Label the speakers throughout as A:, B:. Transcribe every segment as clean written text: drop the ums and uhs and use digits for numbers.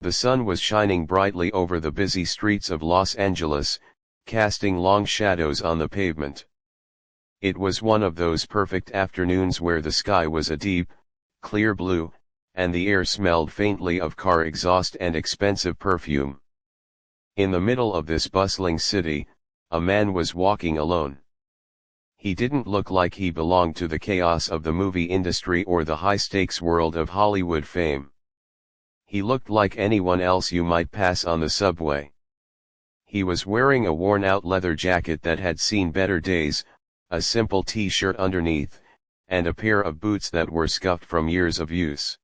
A: The sun was shining brightly over the busy streets of Los Angeles, casting long shadows on the pavement. It was one of those perfect afternoons where the sky was a deep, clear blue, and the air smelled faintly of car exhaust and expensive perfume. In the middle of this bustling city, a man was walking alone. He didn't look like he belonged to the chaos of the movie industry or the high-stakes world of Hollywood fame. He looked like anyone else you might pass on the subway. He was wearing a worn-out leather jacket that had seen better days, a simple t-shirt underneath, and a pair of boots that were scuffed from years of use.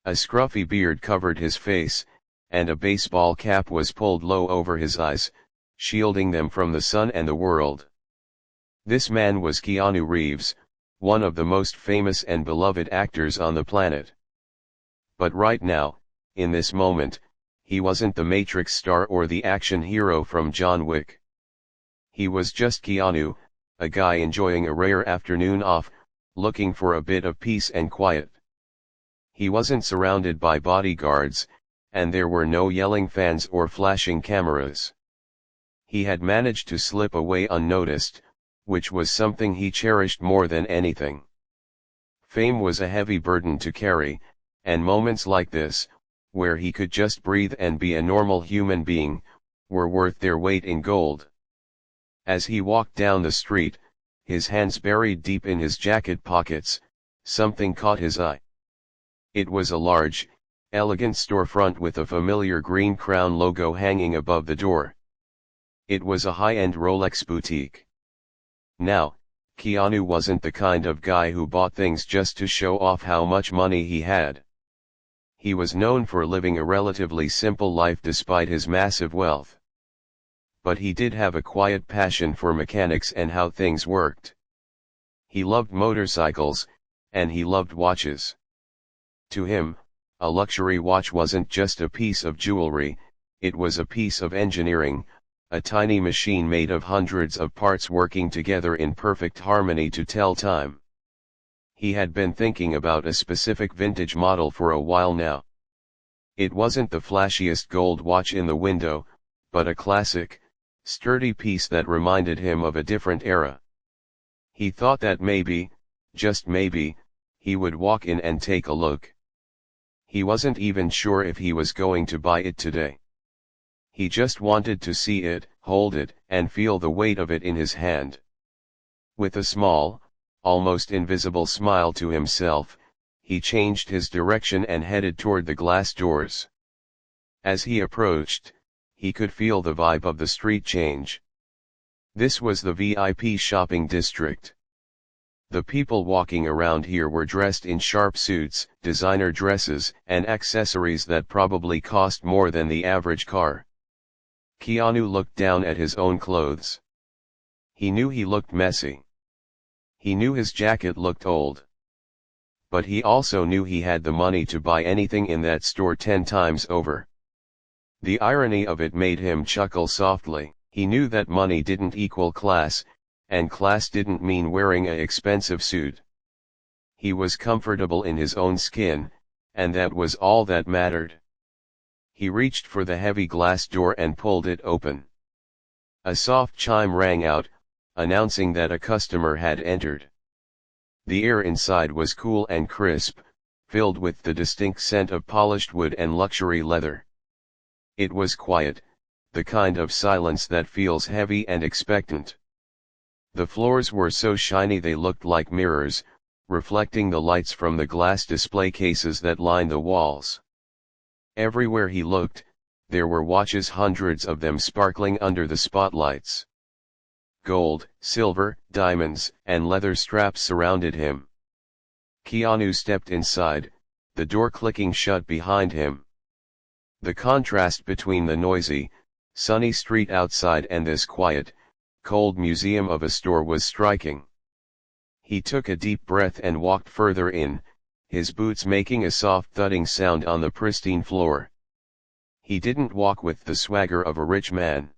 A: A scruffy beard covered his face, and a baseball cap was pulled low over his eyes, shielding them from the sun and the world. This man was Keanu Reeves, one of the most famous and beloved actors on the planet. But right now, in this moment, he wasn't the Matrix star or the action hero from John Wick. He was just Keanu, a guy enjoying a rare afternoon off, looking for a bit of peace and quiet. He wasn't surrounded by bodyguards, and there were no yelling fans or flashing cameras. He had managed to slip away unnoticed, which was something he cherished more than anything. Fame was a heavy burden to carry, and moments like this, where he could just breathe and be a normal human being, were worth their weight in gold. As he walked down the street, his hands buried deep in his jacket pockets, something caught his eye. It was a large, elegant storefront with a familiar green crown logo hanging above the door. It was a high-end Rolex boutique. Now, Keanu wasn't the kind of guy who bought things just to show off how much money he had. He was known for living a relatively simple life despite his massive wealth. But he did have a quiet passion for mechanics and how things worked. He loved motorcycles, and he loved watches. To him, a luxury watch wasn't just a piece of jewelry, it was a piece of engineering, a tiny machine made of hundreds of parts working together in perfect harmony to tell time. He had been thinking about a specific vintage model for a while now. It wasn't the flashiest gold watch in the window, but a classic, sturdy piece that reminded him of a different era. He thought that maybe, just maybe, he would walk in and take a look. He wasn't even sure if he was going to buy it today. He just wanted to see it, hold it, and feel the weight of it in his hand. With a small, almost invisible smile to himself, he changed his direction and headed toward the glass doors. As he approached, he could feel the vibe of the street change. This was the VIP shopping district. The people walking around here were dressed in sharp suits, designer dresses, and accessories that probably cost more than the average car. Keanu looked down at his own clothes. He knew he looked messy. He knew his jacket looked old. But he also knew he had the money to buy anything in that store 10 times over. The irony of it made him chuckle softly. He knew that money didn't equal class, and class didn't mean wearing an expensive suit. He was comfortable in his own skin, and that was all that mattered. He reached for the heavy glass door and pulled it open. A soft chime rang out, announcing that a customer had entered. The air inside was cool and crisp, filled with the distinct scent of polished wood and luxury leather. It was quiet, the kind of silence that feels heavy and expectant. The floors were so shiny they looked like mirrors, reflecting the lights from the glass display cases that lined the walls. Everywhere he looked, there were watches, hundreds of them sparkling under the spotlights. Gold, silver, diamonds, and leather straps surrounded him. Keanu stepped inside, the door clicking shut behind him. The contrast between the noisy, sunny street outside and this quiet, cold museum of a store was striking. He took a deep breath and walked further in, his boots making a soft thudding sound on the pristine floor. He didn't walk with the swagger of a rich man.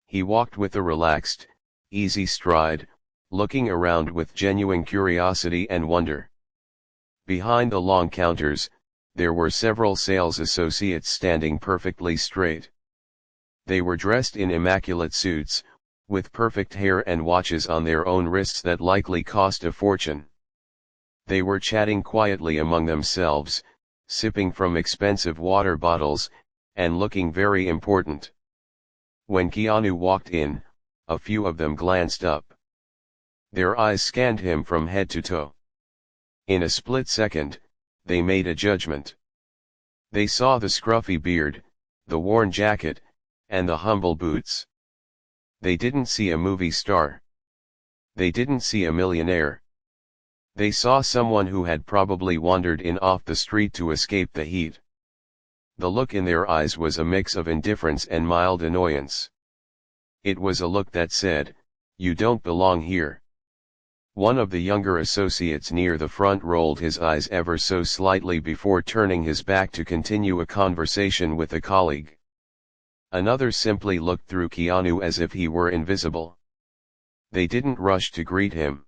A: He walked with a relaxed, easy stride, looking around with genuine curiosity and wonder. Behind the long counters, there were several sales associates standing perfectly straight. They were dressed in immaculate suits, with perfect hair and watches on their own wrists that likely cost a fortune. They were chatting quietly among themselves, sipping from expensive water bottles, and looking very important. When Keanu walked in, a few of them glanced up. Their eyes scanned him from head to toe. In a split second, they made a judgment. They saw the scruffy beard, the worn jacket, and the humble boots. They didn't see a movie star. They didn't see a millionaire. They saw someone who had probably wandered in off the street to escape the heat. The look in their eyes was a mix of indifference and mild annoyance. It was a look that said, "You don't belong here." One of the younger associates near the front rolled his eyes ever so slightly before turning his back to continue a conversation with a colleague. Another simply looked through Keanu as if he were invisible. They didn't rush to greet him.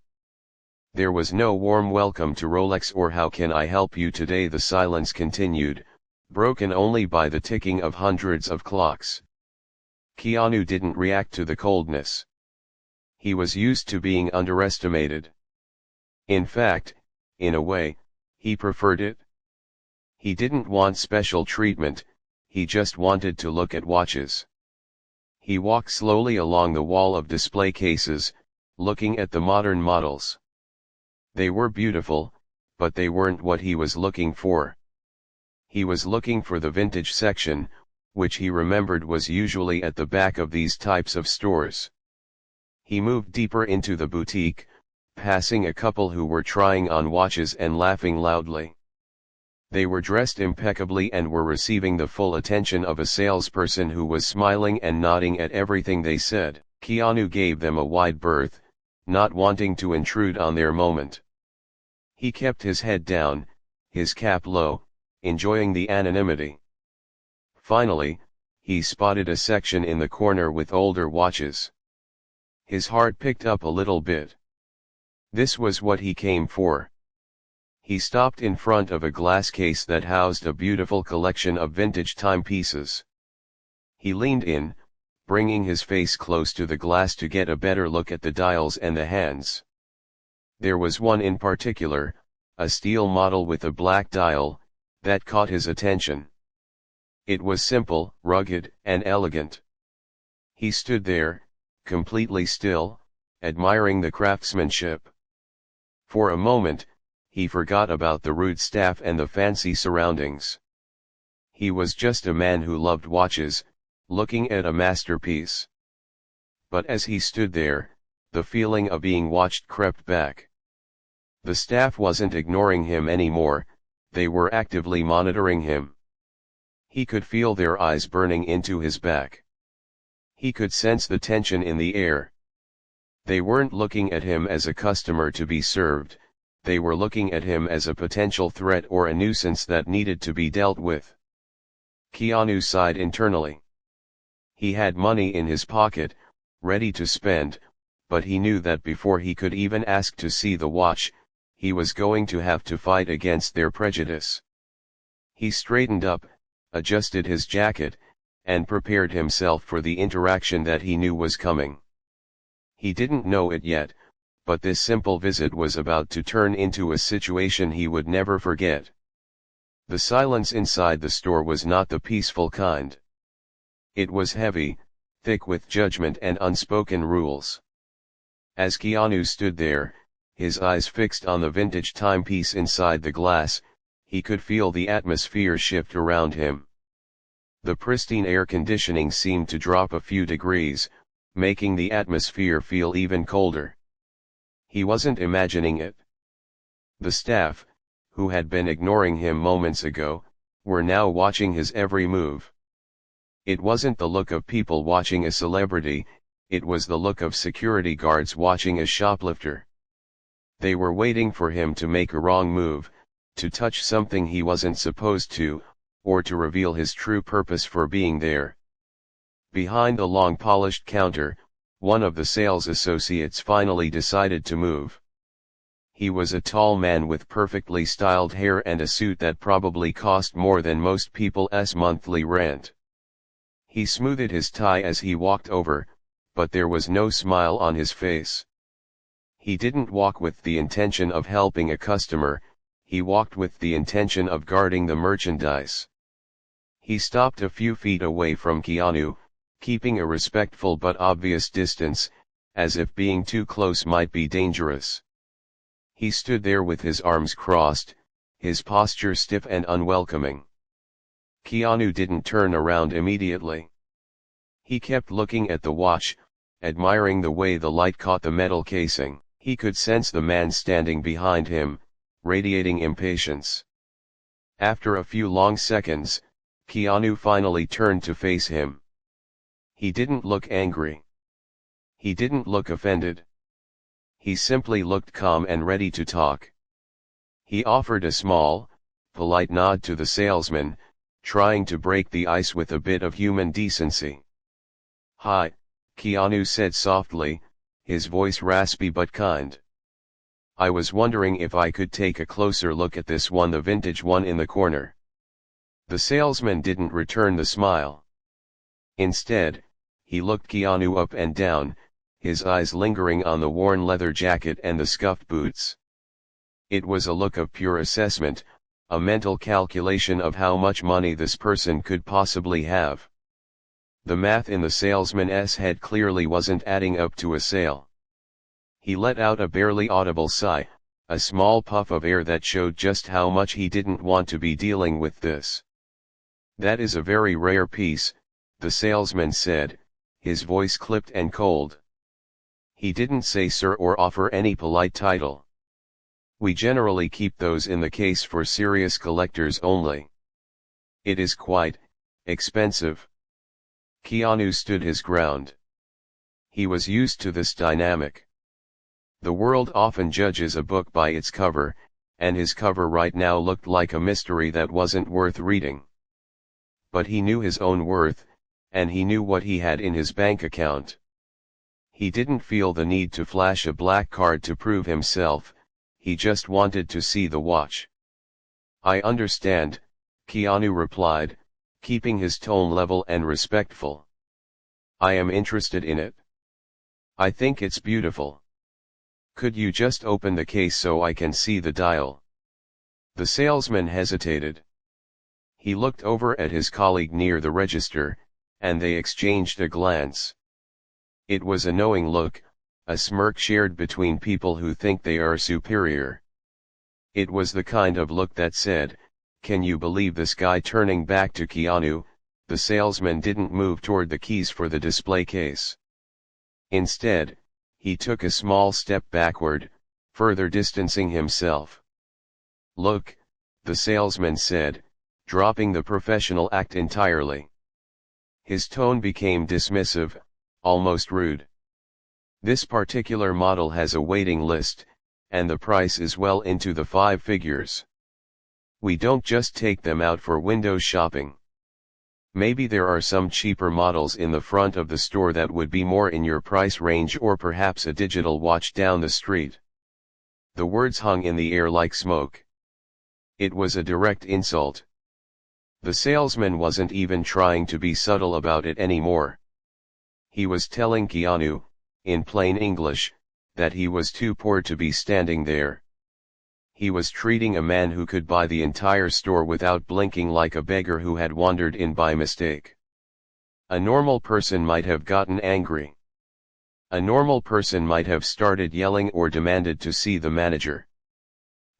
A: There was no warm welcome to Rolex or "How can I help you today?" The silence continued, broken only by the ticking of hundreds of clocks. Keanu didn't react to the coldness. He was used to being underestimated. In fact, in a way, he preferred it. He didn't want special treatment, he just wanted to look at watches. He walked slowly along the wall of display cases, looking at the modern models. They were beautiful, but they weren't what he was looking for. He was looking for the vintage section, which he remembered was usually at the back of these types of stores. He moved deeper into the boutique, passing a couple who were trying on watches and laughing loudly. They were dressed impeccably and were receiving the full attention of a salesperson who was smiling and nodding at everything they said. Keanu gave them a wide berth, not wanting to intrude on their moment. He kept his head down, his cap low, enjoying the anonymity. Finally, he spotted a section in the corner with older watches. His heart picked up a little bit. This was what he came for. He stopped in front of a glass case that housed a beautiful collection of vintage timepieces. He leaned in, bringing his face close to the glass to get a better look at the dials and the hands. There was one in particular, a steel model with a black dial, that caught his attention. It was simple, rugged, and elegant. He stood there, completely still, admiring the craftsmanship. For a moment, he forgot about the rude staff and the fancy surroundings. He was just a man who loved watches, looking at a masterpiece. But as he stood there, the feeling of being watched crept back. The staff wasn't ignoring him anymore, they were actively monitoring him. He could feel their eyes burning into his back. He could sense the tension in the air. They weren't looking at him as a customer to be served, they were looking at him as a potential threat or a nuisance that needed to be dealt with. Keanu sighed internally. He had money in his pocket, ready to spend, but he knew that before he could even ask to see the watch, he was going to have to fight against their prejudice. He straightened up, adjusted his jacket, and prepared himself for the interaction that he knew was coming. He didn't know it yet, but this simple visit was about to turn into a situation he would never forget. The silence inside the store was not the peaceful kind. It was heavy, thick with judgment and unspoken rules. As Keanu stood there, his eyes fixed on the vintage timepiece inside the glass, he could feel the atmosphere shift around him. The pristine air conditioning seemed to drop a few degrees, making the atmosphere feel even colder. He wasn't imagining it. The staff, who had been ignoring him moments ago, were now watching his every move. It wasn't the look of people watching a celebrity, it was the look of security guards watching a shoplifter. They were waiting for him to make a wrong move, to touch something he wasn't supposed to, or to reveal his true purpose for being there. Behind the long polished counter, one of the sales associates finally decided to move. He was a tall man with perfectly styled hair and a suit that probably cost more than most people's monthly rent. He smoothed his tie as he walked over, but there was no smile on his face. He didn't walk with the intention of helping a customer, he walked with the intention of guarding the merchandise. He stopped a few feet away from Keanu, keeping a respectful but obvious distance, as if being too close might be dangerous. He stood there with his arms crossed, his posture stiff and unwelcoming. Keanu didn't turn around immediately. He kept looking at the watch, admiring the way the light caught the metal casing. He could sense the man standing behind him, radiating impatience. After a few long seconds, Keanu finally turned to face him. He didn't look angry. He didn't look offended. He simply looked calm and ready to talk. He offered a small, polite nod to the salesman, trying to break the ice with a bit of human decency. "Hi," Keanu said softly, his voice raspy but kind. "I was wondering if I could take a closer look at this one, the vintage one in the corner." The salesman didn't return the smile. Instead, he looked Keanu up and down, his eyes lingering on the worn leather jacket and the scuffed boots. It was a look of pure assessment, a mental calculation of how much money this person could possibly have. The math in the salesman's head clearly wasn't adding up to a sale. He let out a barely audible sigh, a small puff of air that showed just how much he didn't want to be dealing with this. "That is a very rare piece," the salesman said, his voice clipped and cold. He didn't say sir or offer any polite title. "We generally keep those in the case for serious collectors only. It is quite expensive." Keanu stood his ground. He was used to this dynamic. The world often judges a book by its cover, and his cover right now looked like a mystery that wasn't worth reading. But he knew his own worth, and he knew what he had in his bank account. He didn't feel the need to flash a black card to prove himself, he just wanted to see the watch. "I understand," Keanu replied, keeping his tone level and respectful. "I am interested in it. I think it's beautiful. Could you just open the case so I can see the dial?" The salesman hesitated. He looked over at his colleague near the register, and they exchanged a glance. It was a knowing look, a smirk shared between people who think they are superior. It was the kind of look that said, "Can you believe this guy?" Turning back to Keanu, the salesman didn't move toward the keys for the display case. Instead, he took a small step backward, further distancing himself. "Look," the salesman said, dropping the professional act entirely. His tone became dismissive, almost rude. "This particular model has a waiting list, and the price is well into the 5 figures. We don't just take them out for window shopping. Maybe there are some cheaper models in the front of the store that would be more in your price range, or perhaps a digital watch down the street." The words hung in the air like smoke. It was a direct insult. The salesman wasn't even trying to be subtle about it anymore. He was telling Keanu, in plain English, that he was too poor to be standing there. He was treating a man who could buy the entire store without blinking like a beggar who had wandered in by mistake. A normal person might have gotten angry. A normal person might have started yelling or demanded to see the manager.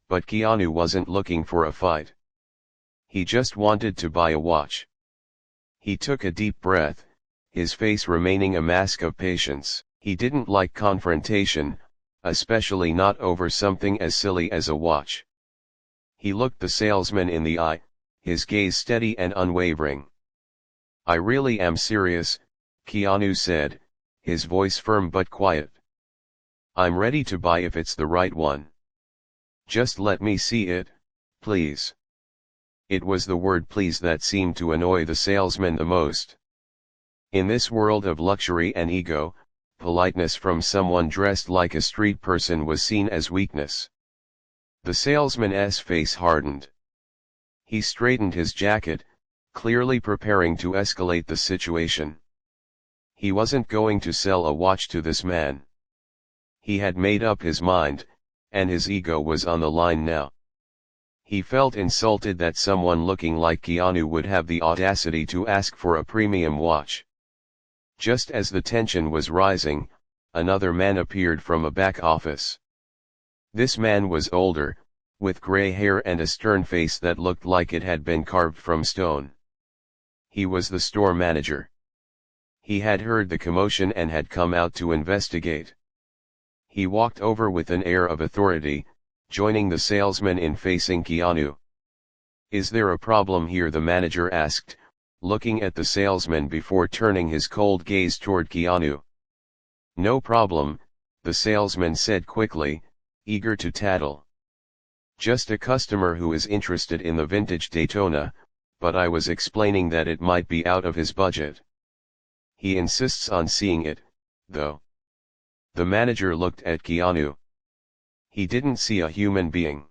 A: But Keanu wasn't looking for a fight. He just wanted to buy a watch. He took a deep breath, his face remaining a mask of patience. He didn't like confrontation, especially not over something as silly as a watch. He looked the salesman in the eye, his gaze steady and unwavering. "I really am serious," Keanu said, his voice firm but quiet. "I'm ready to buy if it's the right one. Just let me see it, please." It was the word please that seemed to annoy the salesman the most. In this world of luxury and ego, politeness from someone dressed like a street person was seen as weakness. The salesman's face hardened. He straightened his jacket, clearly preparing to escalate the situation. He wasn't going to sell a watch to this man. He had made up his mind, and his ego was on the line now. He felt insulted that someone looking like Keanu would have the audacity to ask for a premium watch. Just as the tension was rising, another man appeared from a back office. This man was older, with gray hair and a stern face that looked like it had been carved from stone. He was the store manager. He had heard the commotion and had come out to investigate. He walked over with an air of authority, joining the salesman in facing Keanu. "Is there a problem here?" the manager asked, looking at the salesman before turning his cold gaze toward Keanu. "No problem," the salesman said quickly, eager to tattle. "Just a customer who is interested in the vintage Daytona, but I was explaining that it might be out of his budget. He insists on seeing it, though." The manager looked at Keanu. He didn't see a human being.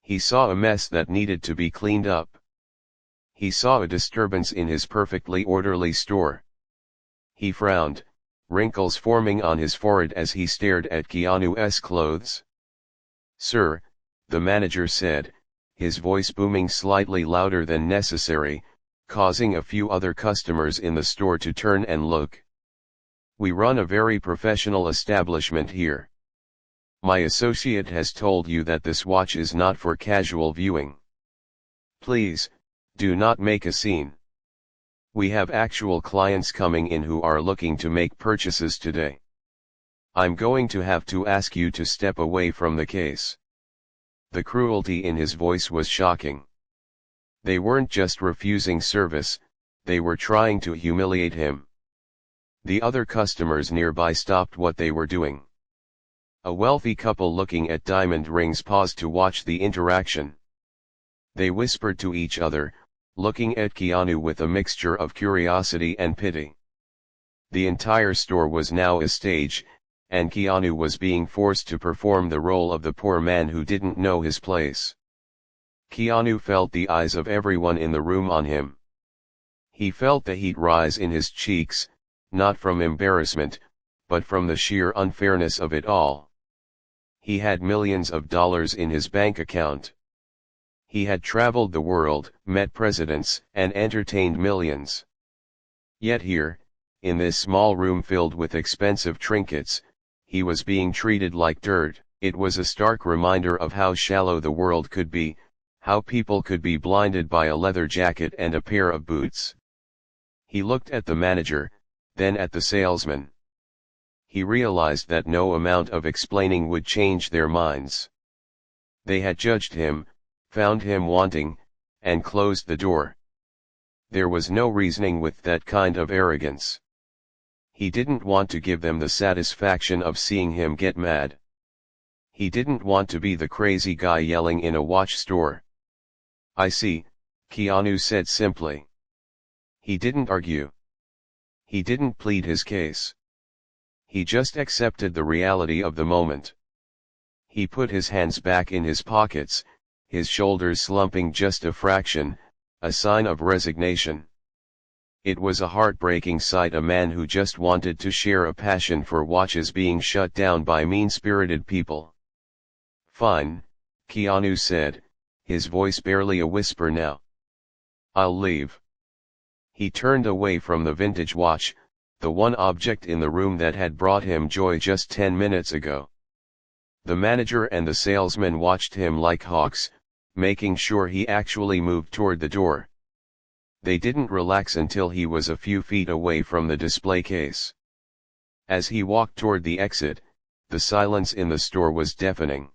A: He saw a mess that needed to be cleaned up. He saw a disturbance in his perfectly orderly store. He frowned, wrinkles forming on his forehead as he stared at Keanu's clothes. "Sir," the manager said, his voice booming slightly louder than necessary, causing a few other customers in the store to turn and look. "We run a very professional establishment here. My associate has told you that this watch is not for casual viewing. Please, do not make a scene. We have actual clients coming in who are looking to make purchases today. I'm going to have to ask you to step away from the case." The cruelty in his voice was shocking. They weren't just refusing service, they were trying to humiliate him. The other customers nearby stopped what they were doing. A wealthy couple looking at diamond rings paused to watch the interaction. They whispered to each other, looking at Keanu with a mixture of curiosity and pity. The entire store was now a stage, and Keanu was being forced to perform the role of the poor man who didn't know his place. Keanu felt the eyes of everyone in the room on him. He felt the heat rise in his cheeks, not from embarrassment, but from the sheer unfairness of it all. He had millions of dollars in his bank account. He had traveled the world, met presidents, and entertained millions. Yet here, in this small room filled with expensive trinkets, he was being treated like dirt. It was a stark reminder of how shallow the world could be, how people could be blinded by a leather jacket and a pair of boots. He looked at the manager, then at the salesman. He realized that no amount of explaining would change their minds. They had judged him, found him wanting, and closed the door. There was no reasoning with that kind of arrogance. He didn't want to give them the satisfaction of seeing him get mad. He didn't want to be the crazy guy yelling in a watch store. "I see," Keanu said simply. He didn't argue. He didn't plead his case. He just accepted the reality of the moment. He put his hands back in his pockets, his shoulders slumping just a fraction, a sign of resignation. It was a heartbreaking sight, a man who just wanted to share a passion for watches being shut down by mean-spirited people. "Fine," Keanu said, his voice barely a whisper now. "I'll leave." He turned away from the vintage watch, the one object in the room that had brought him joy just 10 minutes ago. The manager and the salesman watched him like hawks, making sure he actually moved toward the door. They didn't relax until he was a few feet away from the display case. As he walked toward the exit, the silence in the store was deafening.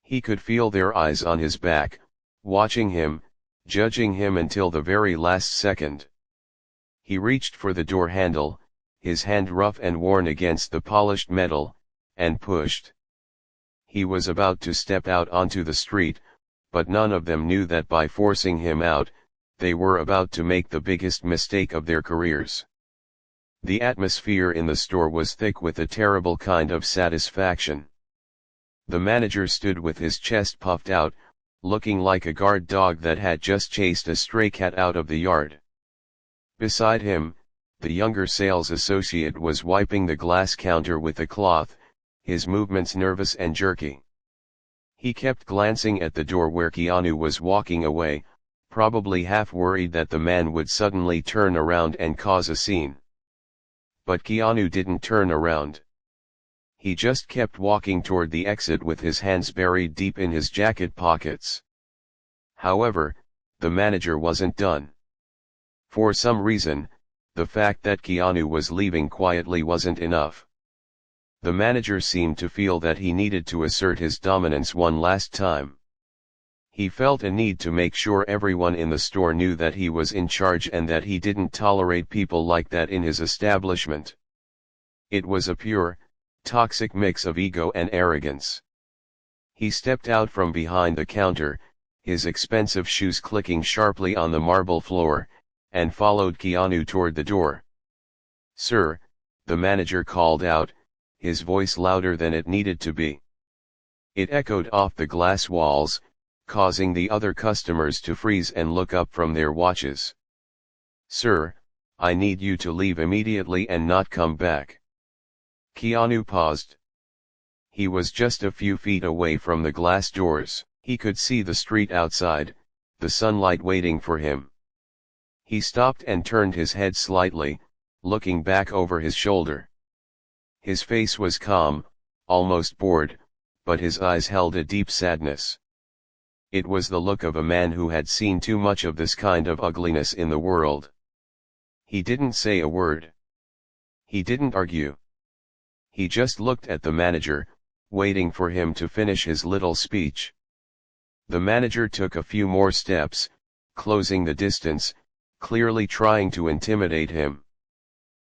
A: He could feel their eyes on his back, watching him, judging him until the very last second. He reached for the door handle, his hand rough and worn against the polished metal, and pushed. He was about to step out onto the street, but none of them knew that by forcing him out, they were about to make the biggest mistake of their careers. The atmosphere in the store was thick with a terrible kind of satisfaction. The manager stood with his chest puffed out, looking like a guard dog that had just chased a stray cat out of the yard. Beside him, the younger sales associate was wiping the glass counter with a cloth, his movements nervous and jerky. He kept glancing at the door where Keanu was walking away, probably half worried that the man would suddenly turn around and cause a scene. But Keanu didn't turn around. He just kept walking toward the exit with his hands buried deep in his jacket pockets. However, the manager wasn't done. For some reason, the fact that Keanu was leaving quietly wasn't enough. The manager seemed to feel that he needed to assert his dominance one last time. He felt a need to make sure everyone in the store knew that he was in charge and that he didn't tolerate people like that in his establishment. It was a pure, toxic mix of ego and arrogance. He stepped out from behind the counter, his expensive shoes clicking sharply on the marble floor, and followed Keanu toward the door. "Sir," the manager called out, his voice louder than it needed to be. It echoed off the glass walls, causing the other customers to freeze and look up from their watches. "Sir, I need you to leave immediately and not come back." Keanu paused. He was just a few feet away from the glass doors. He could see the street outside, the sunlight waiting for him. He stopped and turned his head slightly, looking back over his shoulder. His face was calm, almost bored, but his eyes held a deep sadness. It was the look of a man who had seen too much of this kind of ugliness in the world. He didn't say a word. He didn't argue. He just looked at the manager, waiting for him to finish his little speech. The manager took a few more steps, closing the distance, clearly trying to intimidate him.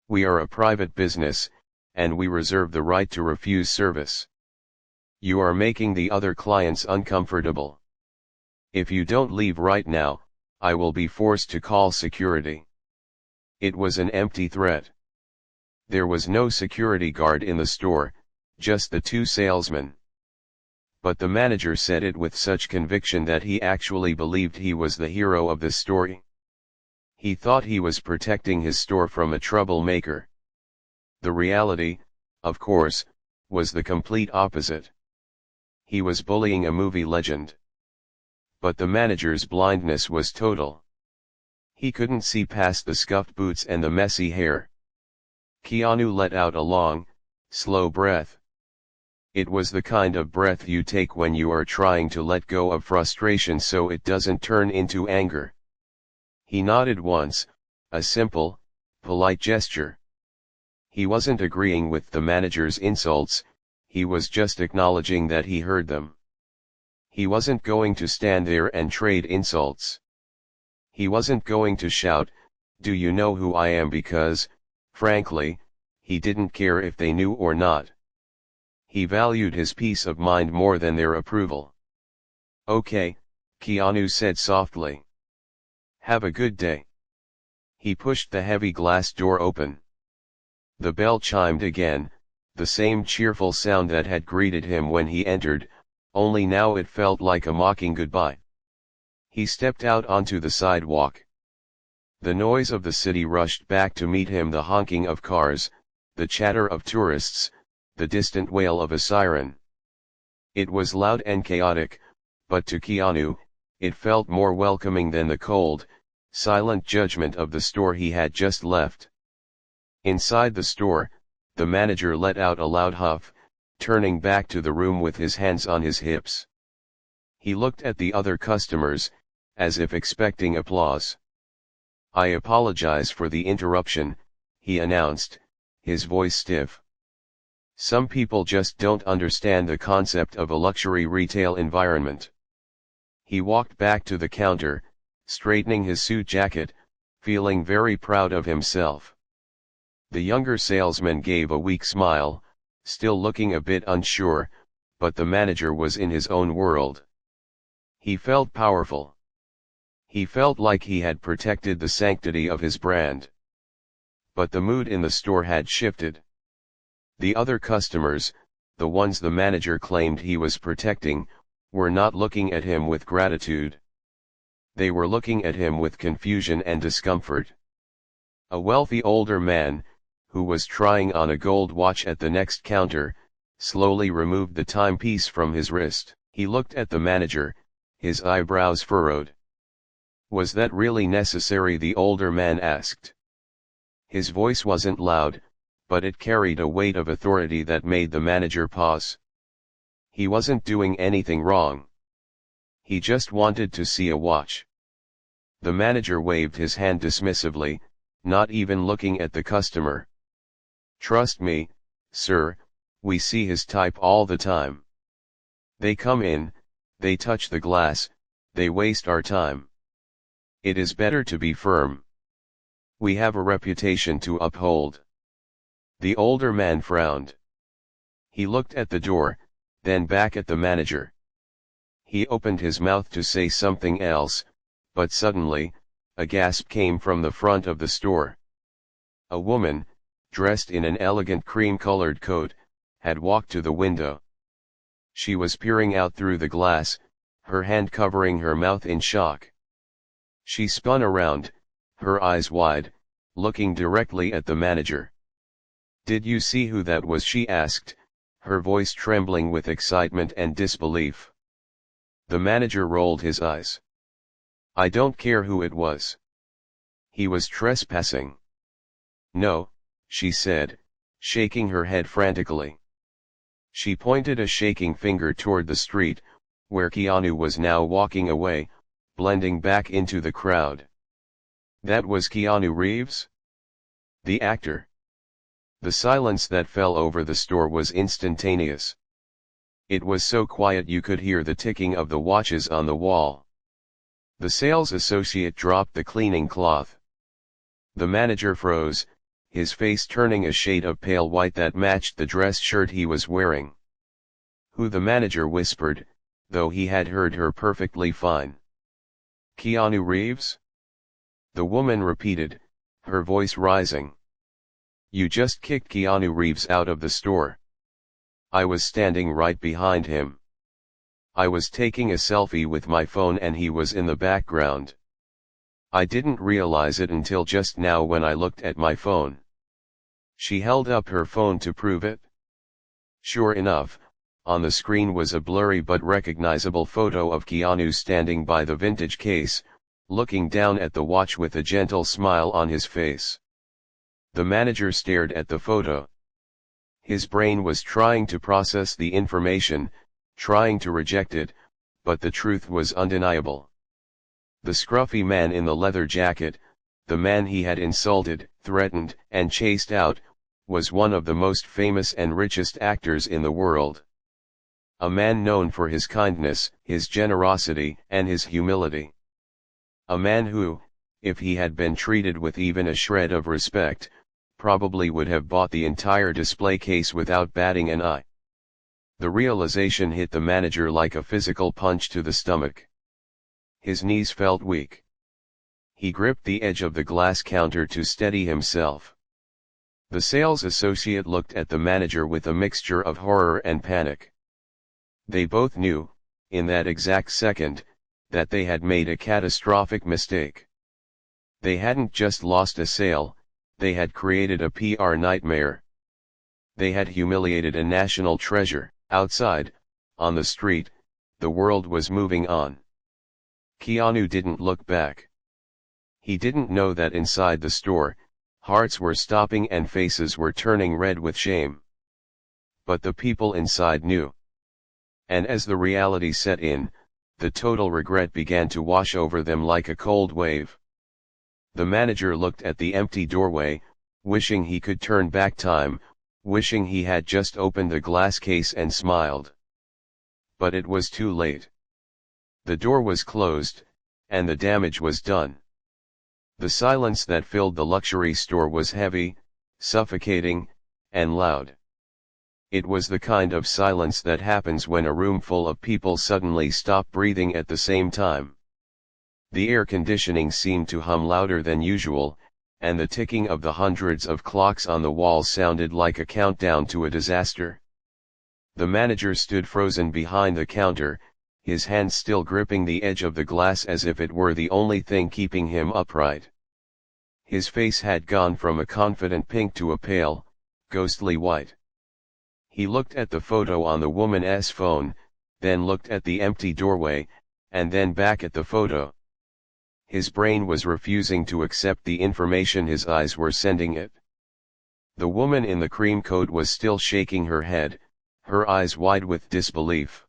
A: "We are a private business, and we reserve the right to refuse service. You are making the other clients uncomfortable. If you don't leave right now, I will be forced to call security." It was an empty threat. There was no security guard in the store, just the two salesmen. But the manager said it with such conviction that he actually believed he was the hero of the story. He thought he was protecting his store from a troublemaker. The reality, of course, was the complete opposite. He was bullying a movie legend. But the manager's blindness was total. He couldn't see past the scuffed boots and the messy hair. Keanu let out a long, slow breath. It was the kind of breath you take when you are trying to let go of frustration so it doesn't turn into anger. He nodded once, a simple, polite gesture. He wasn't agreeing with the manager's insults, he was just acknowledging that he heard them. He wasn't going to stand there and trade insults. He wasn't going to shout, "Do you know who I am?" because, frankly, he didn't care if they knew or not. He valued his peace of mind more than their approval. "Okay," Keanu said softly. "Have a good day." He pushed the heavy glass door open. The bell chimed again, the same cheerful sound that had greeted him when he entered, only now it felt like a mocking goodbye. He stepped out onto the sidewalk. The noise of the city rushed back to meet him, the honking of cars, the chatter of tourists, the distant wail of a siren. It was loud and chaotic, but to Keanu, it felt more welcoming than the cold, silent judgment of the store he had just left. Inside the store, the manager let out a loud huff, turning back to the room with his hands on his hips. He looked at the other customers, as if expecting applause. "I apologize for the interruption," he announced, his voice stiff. "Some people just don't understand the concept of a luxury retail environment." He walked back to the counter, straightening his suit jacket, feeling very proud of himself. The younger salesman gave a weak smile, still looking a bit unsure, but the manager was in his own world. He felt powerful. He felt like he had protected the sanctity of his brand. But the mood in the store had shifted. The other customers, the ones the manager claimed he was protecting, were not looking at him with gratitude. They were looking at him with confusion and discomfort. A wealthy older man, who was trying on a gold watch at the next counter, slowly removed the timepiece from his wrist. He looked at the manager, his eyebrows furrowed. "Was that really necessary?" the older man asked. His voice wasn't loud, but it carried a weight of authority that made the manager pause. He wasn't doing anything wrong. He just wanted to see a watch. The manager waved his hand dismissively, not even looking at the customer. "Trust me, sir, we see his type all the time. They come in, they touch the glass, they waste our time. It is better to be firm. We have a reputation to uphold." The older man frowned. He looked at the door, then back at the manager. He opened his mouth to say something else, but suddenly, a gasp came from the front of the store. A woman, dressed in an elegant cream-colored coat, had walked to the window. She was peering out through the glass, her hand covering her mouth in shock. She spun around, her eyes wide, looking directly at the manager. "Did you see who that was?" she asked, her voice trembling with excitement and disbelief. The manager rolled his eyes. "I don't care who it was. He was trespassing." "No," she said, shaking her head frantically. She pointed a shaking finger toward the street, where Keanu was now walking away, blending back into the crowd. "That was Keanu Reeves? The actor?" The silence that fell over the store was instantaneous. It was so quiet you could hear the ticking of the watches on the wall. The sales associate dropped the cleaning cloth. The manager froze, his face turning a shade of pale white that matched the dress shirt he was wearing. "Who?" the manager whispered, though he had heard her perfectly fine. "Keanu Reeves?" the woman repeated, her voice rising. "You just kicked Keanu Reeves out of the store. I was standing right behind him. I was taking a selfie with my phone and he was in the background. I didn't realize it until just now when I looked at my phone." She held up her phone to prove it. Sure enough, on the screen was a blurry but recognizable photo of Keanu standing by the vintage case, looking down at the watch with a gentle smile on his face. The manager stared at the photo. His brain was trying to process the information, trying to reject it, but the truth was undeniable. The scruffy man in the leather jacket, the man he had insulted, threatened, and chased out, was one of the most famous and richest actors in the world. A man known for his kindness, his generosity, and his humility. A man who, if he had been treated with even a shred of respect, probably would have bought the entire display case without batting an eye. The realization hit the manager like a physical punch to the stomach. His knees felt weak. He gripped the edge of the glass counter to steady himself. The sales associate looked at the manager with a mixture of horror and panic. They both knew, in that exact second, that they had made a catastrophic mistake. They hadn't just lost a sale, they had created a PR nightmare. They had humiliated a national treasure. Outside, on the street, the world was moving on. Keanu didn't look back. He didn't know that inside the store, hearts were stopping and faces were turning red with shame. But the people inside knew. And as the reality set in, the total regret began to wash over them like a cold wave. The manager looked at the empty doorway, wishing he could turn back time, wishing he had just opened the glass case and smiled. But it was too late. The door was closed, and the damage was done. The silence that filled the luxury store was heavy, suffocating, and loud. It was the kind of silence that happens when a room full of people suddenly stop breathing at the same time. The air conditioning seemed to hum louder than usual, and the ticking of the hundreds of clocks on the wall sounded like a countdown to a disaster. The manager stood frozen behind the counter, his hands still gripping the edge of the glass as if it were the only thing keeping him upright. His face had gone from a confident pink to a pale, ghostly white. He looked at the photo on the woman's phone, then looked at the empty doorway, and then back at the photo. His brain was refusing to accept the information his eyes were sending it. The woman in the cream coat was still shaking her head, her eyes wide with disbelief.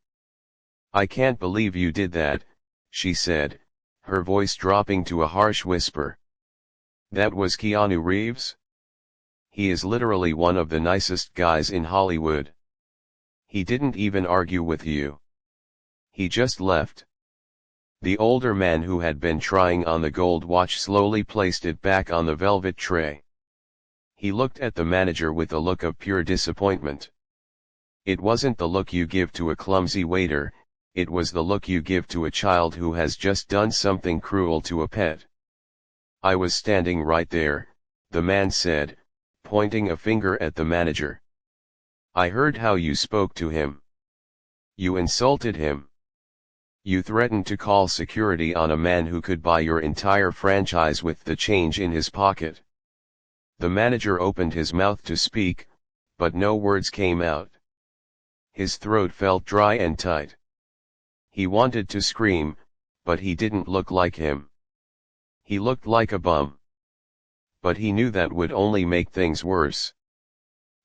A: "I can't believe you did that," she said, her voice dropping to a harsh whisper. "That was Keanu Reeves? He is literally one of the nicest guys in Hollywood. He didn't even argue with you. He just left." The older man who had been trying on the gold watch slowly placed it back on the velvet tray. He looked at the manager with a look of pure disappointment. It wasn't the look you give to a clumsy waiter, it was the look you give to a child who has just done something cruel to a pet. "I was standing right there," the man said, pointing a finger at the manager. "I heard how you spoke to him. You insulted him. You threatened to call security on a man who could buy your entire franchise with the change in his pocket." The manager opened his mouth to speak, but no words came out. His throat felt dry and tight. He wanted to scream, but he didn't look like him. He looked like a bum. But he knew that would only make things worse.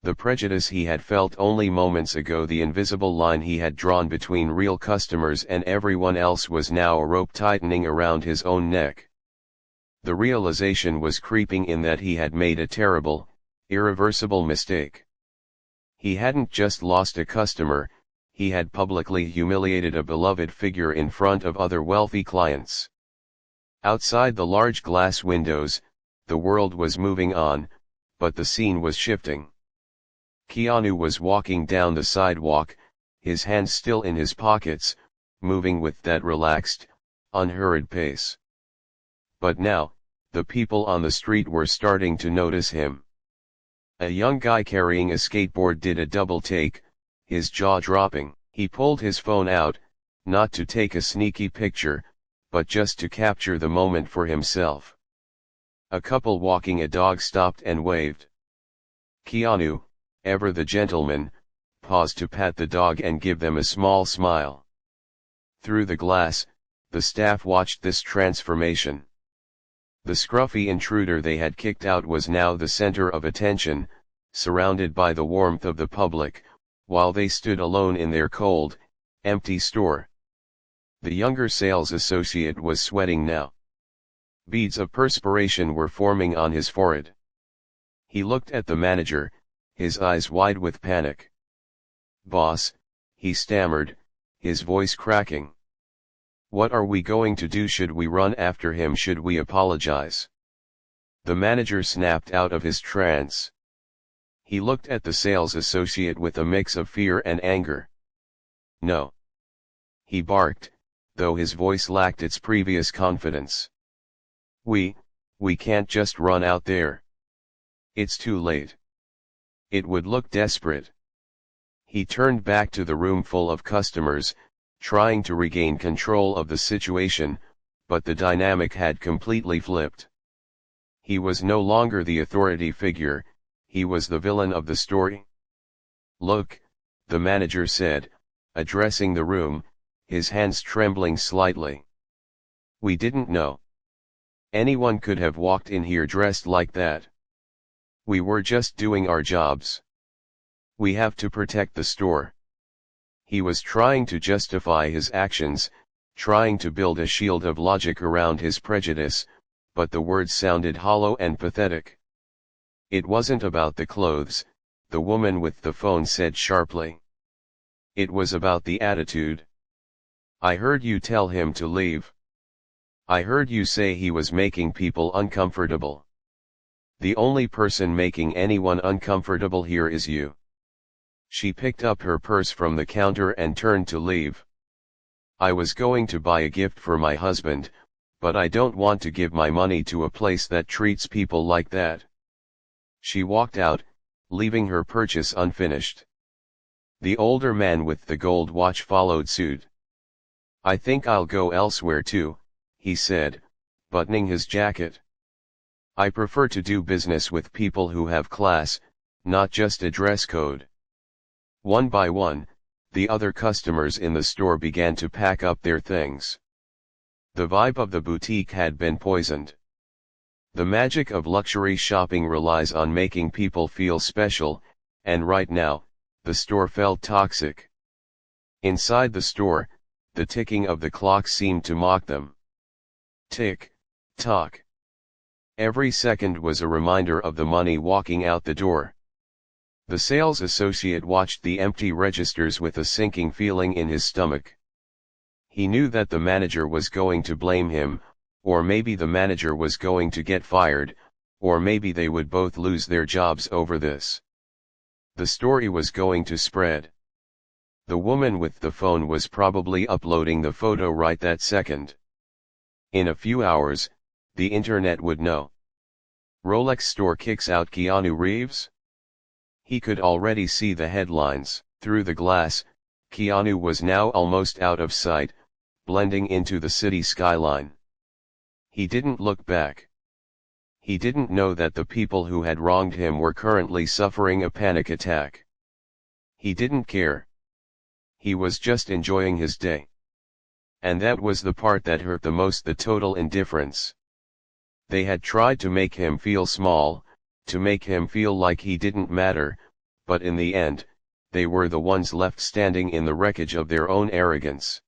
A: The prejudice he had felt only moments ago, the invisible line he had drawn between real customers and everyone else, was now a rope tightening around his own neck. The realization was creeping in that he had made a terrible, irreversible mistake. He hadn't just lost a customer, he had publicly humiliated a beloved figure in front of other wealthy clients. Outside the large glass windows, the world was moving on, but the scene was shifting. Keanu was walking down the sidewalk, his hands still in his pockets, moving with that relaxed, unhurried pace. But now, the people on the street were starting to notice him. A young guy carrying a skateboard did a double take, his jaw dropping. He pulled his phone out, not to take a sneaky picture, but just to capture the moment for himself. A couple walking a dog stopped and waved. Keanu, ever the gentleman, paused to pat the dog and give them a small smile. Through the glass, the staff watched this transformation. The scruffy intruder they had kicked out was now the center of attention, surrounded by the warmth of the public, while they stood alone in their cold, empty store. The younger sales associate was sweating now. Beads of perspiration were forming on his forehead. He looked at the manager, his eyes wide with panic. "Boss," he stammered, his voice cracking. "What are we going to do? Should we run after him? Should we apologize?" The manager snapped out of his trance. He looked at the sales associate with a mix of fear and anger. "No," he barked, though his voice lacked its previous confidence. We can't just run out there. It's too late. It would look desperate." He turned back to the room full of customers, trying to regain control of the situation, but the dynamic had completely flipped. He was no longer the authority figure, he was the villain of the story. "Look," the manager said, addressing the room, his hands trembling slightly. "We didn't know. Anyone could have walked in here dressed like that. We were just doing our jobs. We have to protect the store." He was trying to justify his actions, trying to build a shield of logic around his prejudice, but the words sounded hollow and pathetic. "It wasn't about the clothes," the woman with the phone said sharply. "It was about the attitude. I heard you tell him to leave. I heard you say he was making people uncomfortable. The only person making anyone uncomfortable here is you." She picked up her purse from the counter and turned to leave. "I was going to buy a gift for my husband, but I don't want to give my money to a place that treats people like that." She walked out, leaving her purchase unfinished. The older man with the gold watch followed suit. "I think I'll go elsewhere too," he said, buttoning his jacket. "I prefer to do business with people who have class, not just a dress code." One by one, the other customers in the store began to pack up their things. The vibe of the boutique had been poisoned. The magic of luxury shopping relies on making people feel special, and right now, the store felt toxic. Inside the store, the ticking of the clock seemed to mock them. Tick, tock. Every second was a reminder of the money walking out the door. The sales associate watched the empty registers with a sinking feeling in his stomach. He knew that the manager was going to blame him, or maybe the manager was going to get fired, or maybe they would both lose their jobs over this. The story was going to spread. The woman with the phone was probably uploading the photo right that second. In a few hours, the internet would know. Rolex store kicks out Keanu Reeves? He could already see the headlines. Through the glass, Keanu was now almost out of sight, blending into the city skyline. He didn't look back. He didn't know that the people who had wronged him were currently suffering a panic attack. He didn't care. He was just enjoying his day. And that was the part that hurt the most, the total indifference. They had tried to make him feel small, to make him feel like he didn't matter, but in the end, they were the ones left standing in the wreckage of their own arrogance.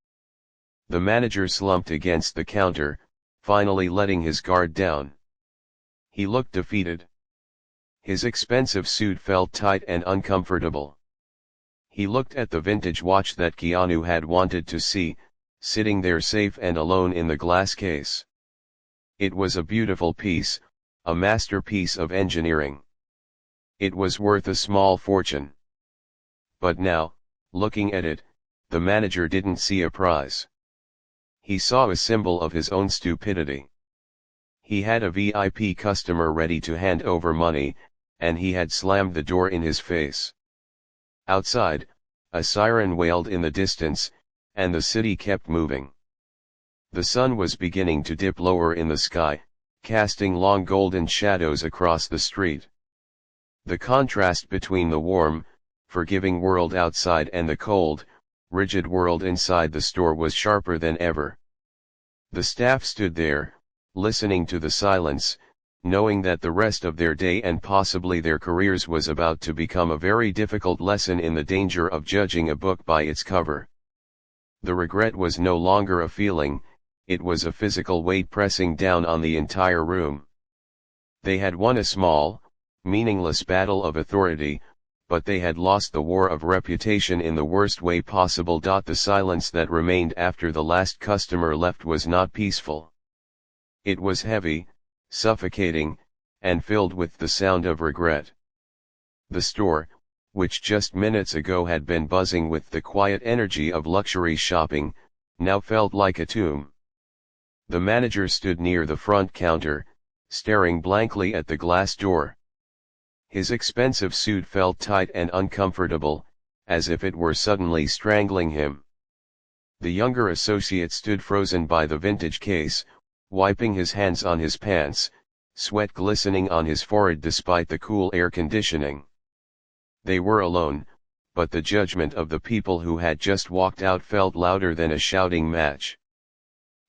A: The manager slumped against the counter, finally letting his guard down. He looked defeated. His expensive suit felt tight and uncomfortable. He looked at the vintage watch that Keanu had wanted to see, sitting there safe and alone in the glass case. It was a beautiful piece, a masterpiece of engineering. It was worth a small fortune. But now, looking at it, the manager didn't see a prize. He saw a symbol of his own stupidity. He had a VIP customer ready to hand over money, and he had slammed the door in his face. Outside, a siren wailed in the distance, and the city kept moving. The sun was beginning to dip lower in the sky, casting long golden shadows across the street. The contrast between the warm, forgiving world outside and the cold, rigid world inside the store was sharper than ever. The staff stood there, listening to the silence, knowing that the rest of their day and possibly their careers was about to become a very difficult lesson in the danger of judging a book by its cover. The regret was no longer a feeling, it was a physical weight pressing down on the entire room. They had won a small, meaningless battle of authority, but they had lost the war of reputation in the worst way possible. The silence that remained after the last customer left was not peaceful. It was heavy, suffocating, and filled with the sound of regret. The store, which just minutes ago had been buzzing with the quiet energy of luxury shopping, now felt like a tomb. The manager stood near the front counter, staring blankly at the glass door. His expensive suit felt tight and uncomfortable, as if it were suddenly strangling him. The younger associate stood frozen by the vintage case, wiping his hands on his pants, sweat glistening on his forehead despite the cool air conditioning. They were alone, but the judgment of the people who had just walked out felt louder than a shouting match.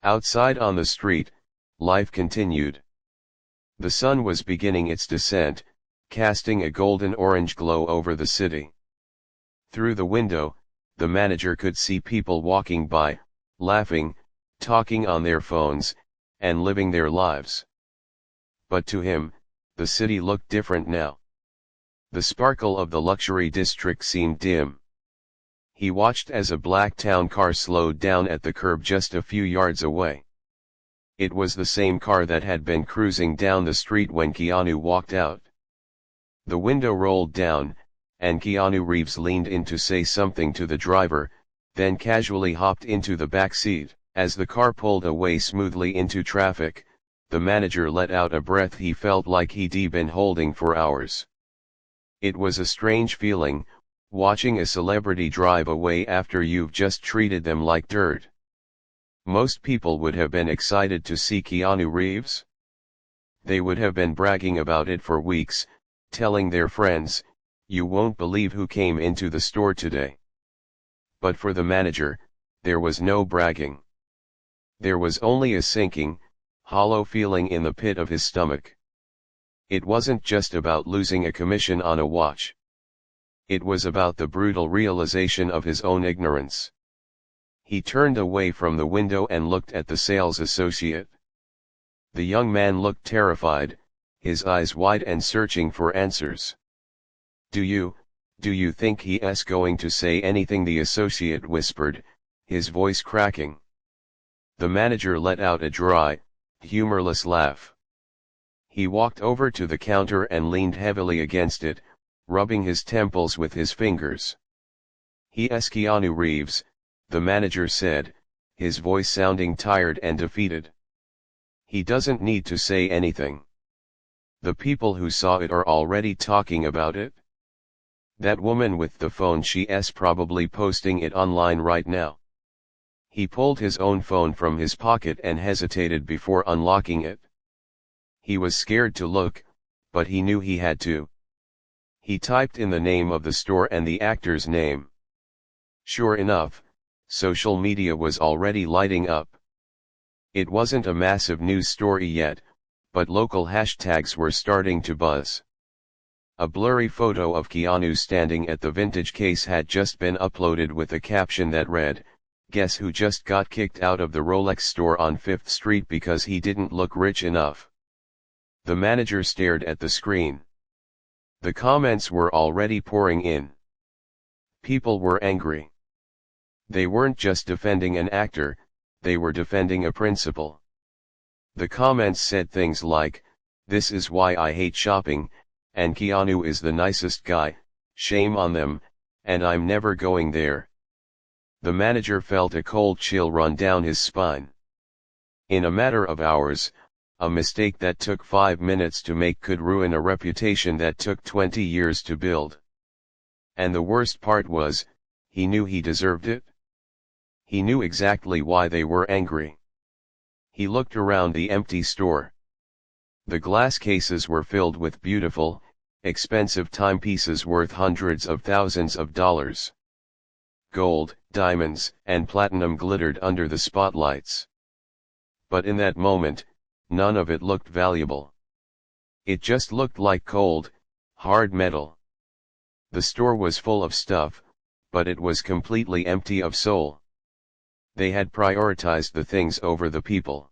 A: Outside on the street, life continued. The sun was beginning its descent, casting a golden-orange glow over the city. Through the window, the manager could see people walking by, laughing, talking on their phones, and living their lives. But to him, the city looked different now. The sparkle of the luxury district seemed dim. He watched as a black town car slowed down at the curb just a few yards away. It was the same car that had been cruising down the street when Keanu walked out. The window rolled down, and Keanu Reeves leaned in to say something to the driver, then casually hopped into the back seat. As the car pulled away smoothly into traffic, the manager let out a breath he felt like he'd been holding for hours. It was a strange feeling, Watching a celebrity drive away after you've just treated them like dirt. Most people would have been excited to see Keanu Reeves. They would have been bragging about it for weeks, telling their friends, "You won't believe who came into the store today." But for the manager, there was no bragging. There was only a sinking, hollow feeling in the pit of his stomach. It wasn't just about losing a commission on a watch. It was about the brutal realization of his own ignorance. He turned away from the window and looked at the sales associate. The young man looked terrified, his eyes wide and searching for answers. Do you think he's going to say anything?" the associate whispered, his voice cracking. The manager let out a dry, humorless laugh. He walked over to the counter and leaned heavily against it, rubbing his temples with his fingers. "He's Keanu Reeves," the manager said, his voice sounding tired and defeated. "He doesn't need to say anything. The people who saw it are already talking about it. That woman with the phone, she's probably posting it online right now." He pulled his own phone from his pocket and hesitated before unlocking it. He was scared to look, but he knew he had to. He typed in the name of the store and the actor's name. Sure enough, social media was already lighting up. It wasn't a massive news story yet, but local hashtags were starting to buzz. A blurry photo of Keanu standing at the vintage case had just been uploaded with a caption that read, "Guess who just got kicked out of the Rolex store on 5th Street because he didn't look rich enough?" The manager stared at the screen. The comments were already pouring in. People were angry. They weren't just defending an actor, they were defending a principle. The comments said things like, "This is why I hate shopping," and "Keanu is the nicest guy, shame on them, and I'm never going there." The manager felt a cold chill run down his spine. In a matter of hours, a mistake that took 5 minutes to make could ruin a reputation that took 20 years to build. And the worst part was, he knew he deserved it. He knew exactly why they were angry. He looked around the empty store. The glass cases were filled with beautiful, expensive timepieces worth hundreds of thousands of dollars. Gold, diamonds, and platinum glittered under the spotlights. But in that moment, none of it looked valuable. It just looked like cold, hard metal. The store was full of stuff, but it was completely empty of soul. They had prioritized the things over the people.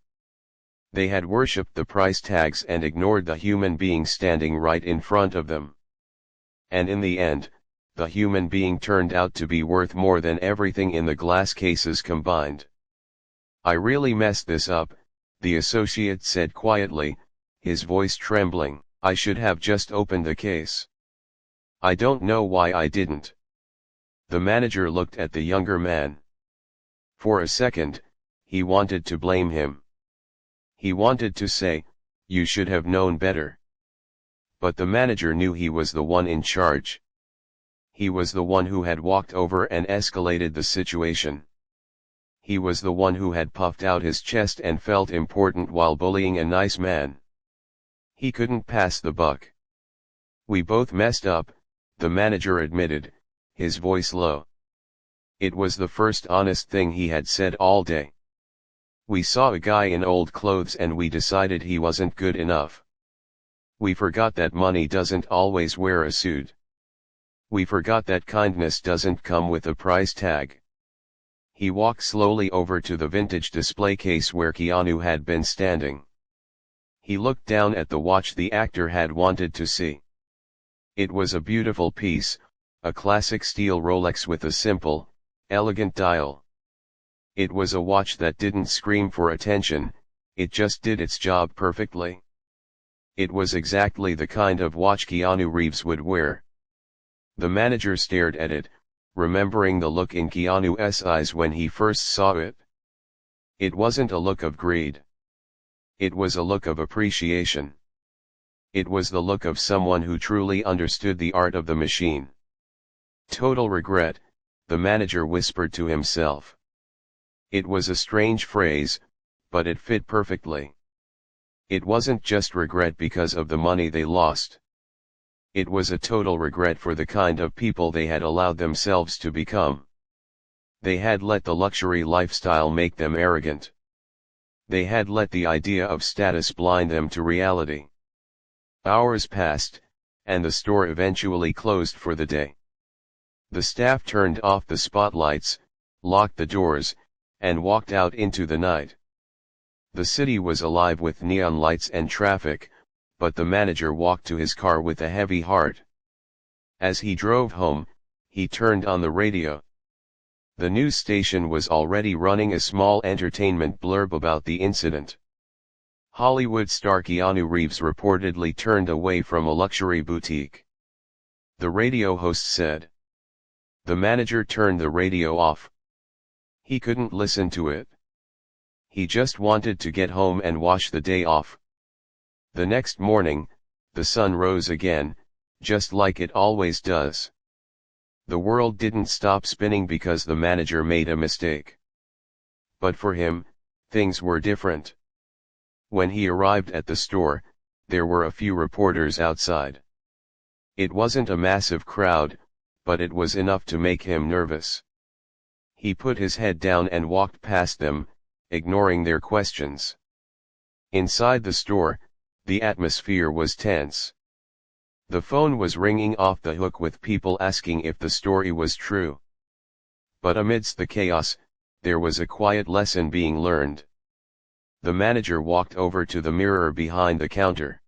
A: They had worshipped the price tags and ignored the human being standing right in front of them. And in the end, the human being turned out to be worth more than everything in the glass cases combined. "I really messed this up," the associate said quietly, his voice trembling. "I should have just opened the case. I don't know why I didn't." The manager looked at the younger man. For a second, he wanted to blame him. He wanted to say, "You should have known better." But the manager knew he was the one in charge. He was the one who had walked over and escalated the situation. He was the one who had puffed out his chest and felt important while bullying a nice man. He couldn't pass the buck. "We both messed up," the manager admitted, his voice low. It was the first honest thing he had said all day. "We saw a guy in old clothes and we decided he wasn't good enough. We forgot that money doesn't always wear a suit. We forgot that kindness doesn't come with a price tag." He walked slowly over to the vintage display case where Keanu had been standing. He looked down at the watch the actor had wanted to see. It was a beautiful piece, a classic steel Rolex with a simple, elegant dial. It was a watch that didn't scream for attention, it just did its job perfectly. It was exactly the kind of watch Keanu Reeves would wear. The manager stared at it, remembering the look in Keanu's eyes when he first saw it. It wasn't a look of greed. It was a look of appreciation. It was the look of someone who truly understood the art of the machine. Total regret, the manager whispered to himself. It was a strange phrase, but it fit perfectly. It wasn't just regret because of the money they lost. It was a total regret for the kind of people they had allowed themselves to become. They had let the luxury lifestyle make them arrogant. They had let the idea of status blind them to reality. Hours passed, and the store eventually closed for the day. The staff turned off the spotlights, locked the doors, and walked out into the night. The city was alive with neon lights and traffic, but the manager walked to his car with a heavy heart. As he drove home, he turned on the radio. The news station was already running a small entertainment blurb about the incident. Hollywood star Keanu Reeves reportedly turned away from a luxury boutique. The radio host said. The manager turned the radio off. He couldn't listen to it. He just wanted to get home and wash the day off. The next morning, the sun rose again, just like it always does. The world didn't stop spinning because the manager made a mistake. But for him, things were different. When he arrived at the store, there were a few reporters outside. It wasn't a massive crowd, but it was enough to make him nervous. He put his head down and walked past them, ignoring their questions. Inside the store, the atmosphere was tense. The phone was ringing off the hook with people asking if the story was true. But amidst the chaos, there was a quiet lesson being learned. The manager walked over to the mirror behind the counter.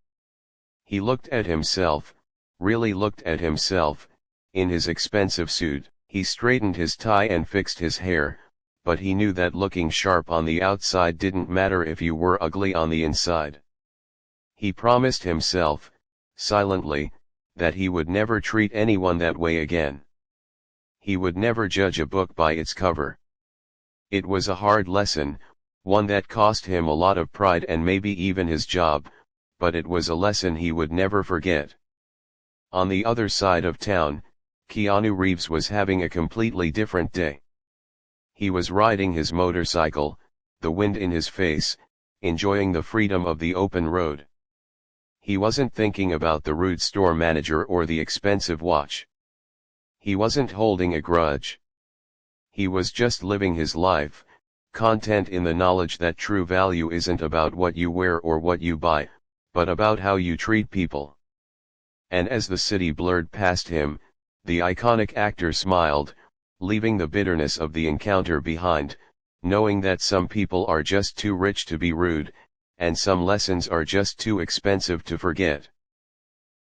A: He looked at himself, really looked at himself, in his expensive suit. He straightened his tie and fixed his hair, but he knew that looking sharp on the outside didn't matter if you were ugly on the inside. He promised himself, silently, that he would never treat anyone that way again. He would never judge a book by its cover. It was a hard lesson, one that cost him a lot of pride and maybe even his job, but it was a lesson he would never forget. On the other side of town, Keanu Reeves was having a completely different day. He was riding his motorcycle, the wind in his face, enjoying the freedom of the open road. He wasn't thinking about the rude store manager or the expensive watch. He wasn't holding a grudge. He was just living his life, content in the knowledge that true value isn't about what you wear or what you buy, but about how you treat people. And as the city blurred past him, the iconic actor smiled, leaving the bitterness of the encounter behind, knowing that some people are just too rich to be rude, and some lessons are just too expensive to forget.